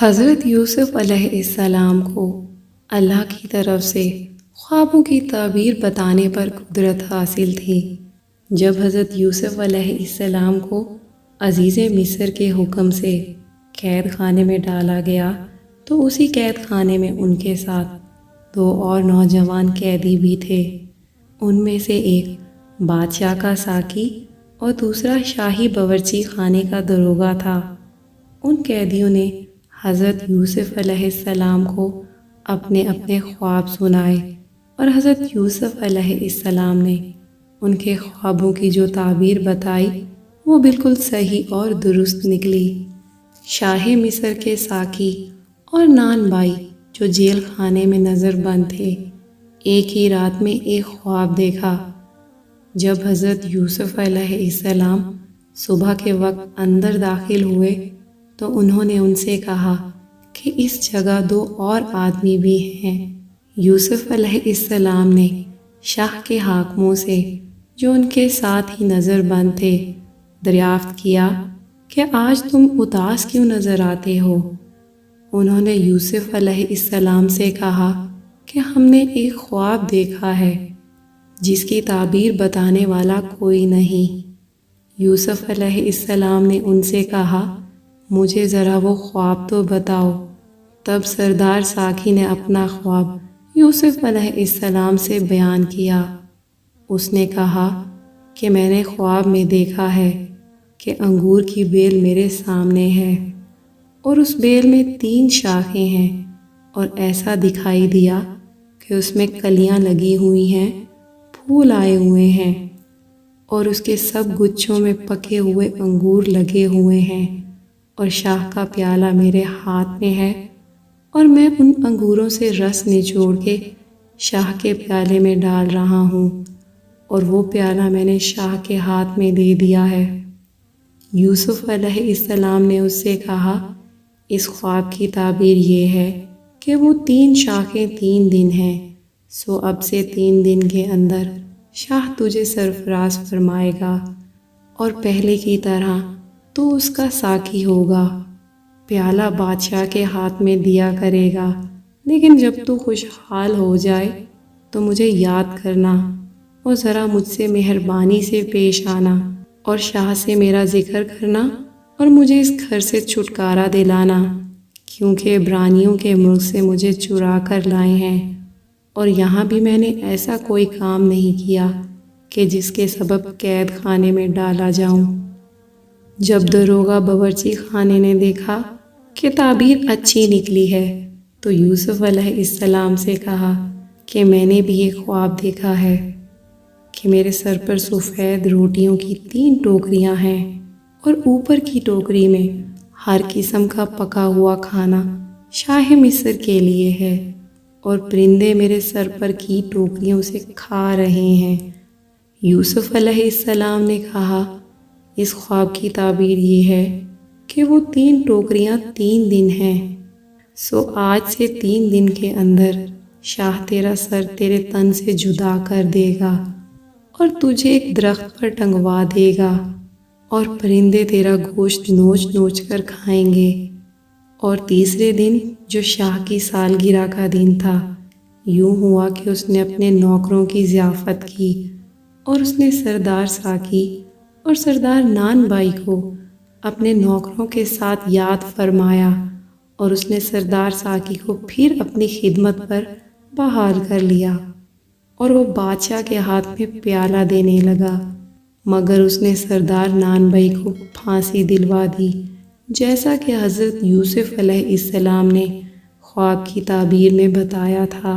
حضرت یوسف علیہ السلام کو اللہ کی طرف سے خوابوں کی تعبیر بتانے پر قدرت حاصل تھی۔ جب حضرت یوسف علیہ السلام کو عزیز مصر کے حکم سے قید خانے میں ڈالا گیا تو اسی قید خانے میں ان کے ساتھ 2 اور نوجوان قیدی بھی تھے۔ ان میں سے ایک بادشاہ کا ساقی اور دوسرا شاہی باورچی خانے کا داروغہ تھا۔ ان قیدیوں نے حضرت یوسف علیہ السلام کو اپنے اپنے خواب سنائے اور حضرت یوسف علیہ السلام نے ان کے خوابوں کی جو تعبیر بتائی وہ بالکل صحیح اور درست نکلی۔ شاہ مصر کے ساقی اور نان بھائی جو جیل خانے میں نظر بند تھے، ایک ہی رات میں ایک خواب دیکھا۔ جب حضرت یوسف علیہ السلام صبح کے وقت اندر داخل ہوئے تو انہوں نے ان سے کہا کہ اس جگہ 2 اور آدمی بھی ہیں۔ یوسف علیہ السلام نے شاہ کے حاکموں سے جو ان کے ساتھ ہی نظر بند تھے دریافت کیا کہ آج تم اداس کیوں نظر آتے ہو؟ انہوں نے یوسف علیہ السلام سے کہا کہ ہم نے ایک خواب دیکھا ہے جس کی تعبیر بتانے والا کوئی نہیں۔ یوسف علیہ السلام نے ان سے کہا مجھے ذرا وہ خواب تو بتاؤ۔ تب سردار ساقی نے اپنا خواب یوسف علیہ السلام سے بیان کیا۔ اس نے کہا کہ میں نے خواب میں دیکھا ہے کہ انگور کی بیل میرے سامنے ہے اور اس بیل میں 3 شاخیں ہیں اور ایسا دکھائی دیا کہ اس میں کلیاں لگی ہوئی ہیں، پھول آئے ہوئے ہیں اور اس کے سب گچھوں میں پکے ہوئے انگور لگے ہوئے ہیں اور شاہ کا پیالہ میرے ہاتھ میں ہے اور میں ان انگوروں سے رس نچوڑ کے شاہ کے پیالے میں ڈال رہا ہوں اور وہ پیالہ میں نے شاہ کے ہاتھ میں دے دیا ہے۔ یوسف علیہ السلام نے اس سے کہا اس خواب کی تعبیر یہ ہے کہ وہ 3 شاخیں 3 دن ہیں، سو اب سے 3 دن کے اندر شاہ تجھے سرفراز فرمائے گا اور پہلے کی طرح تو اس کا ساقی ہوگا، پیالہ بادشاہ کے ہاتھ میں دیا کرے گا، لیکن جب تو خوشحال ہو جائے تو مجھے یاد کرنا اور ذرا مجھ سے مہربانی سے پیش آنا اور شاہ سے میرا ذکر کرنا اور مجھے اس گھر سے چھٹکارا دلانا، کیونکہ عبرانیوں کے ملک سے مجھے چرا کر لائے ہیں اور یہاں بھی میں نے ایسا کوئی کام نہیں کیا کہ جس کے سبب قید خانے میں ڈالا جاؤں۔ جب داروغہ باورچی خانے نے دیکھا کہ تعبیر اچھی نکلی ہے تو یوسف علیہ السلام سے کہا کہ میں نے بھی ایک خواب دیکھا ہے کہ میرے سر پر سفید روٹیوں کی 3 ٹوکریاں ہیں اور اوپر کی ٹوکری میں ہر قسم کا پکا ہوا کھانا شاہ مصر کے لیے ہے اور پرندے میرے سر پر کی ٹوکریوں سے کھا رہے ہیں۔ یوسف علیہ السلام نے کہا اس خواب کی تعبیر یہ ہے کہ وہ 3 ٹوکریاں 3 دن ہیں، سو آج سے 3 دن کے اندر شاہ تیرا سر تیرے تن سے جدا کر دے گا اور تجھے ایک درخت پر ٹنگوا دے گا اور پرندے تیرا گوشت نوچ نوچ کر کھائیں گے۔ اور تیسرے دن جو شاہ کی سالگرہ کا دن تھا، یوں ہوا کہ اس نے اپنے نوکروں کی ضیافت کی اور اس نے سردار ساقی اور سردار نان بھائی کو اپنے نوکروں کے ساتھ یاد فرمایا اور اس نے سردار ساقی کو پھر اپنی خدمت پر بحال کر لیا اور وہ بادشاہ کے ہاتھ میں پیالہ دینے لگا، مگر اس نے سردار نان بھائی کو پھانسی دلوا دی جیسا کہ حضرت یوسف علیہ السلام نے خواب کی تعبیر میں بتایا تھا۔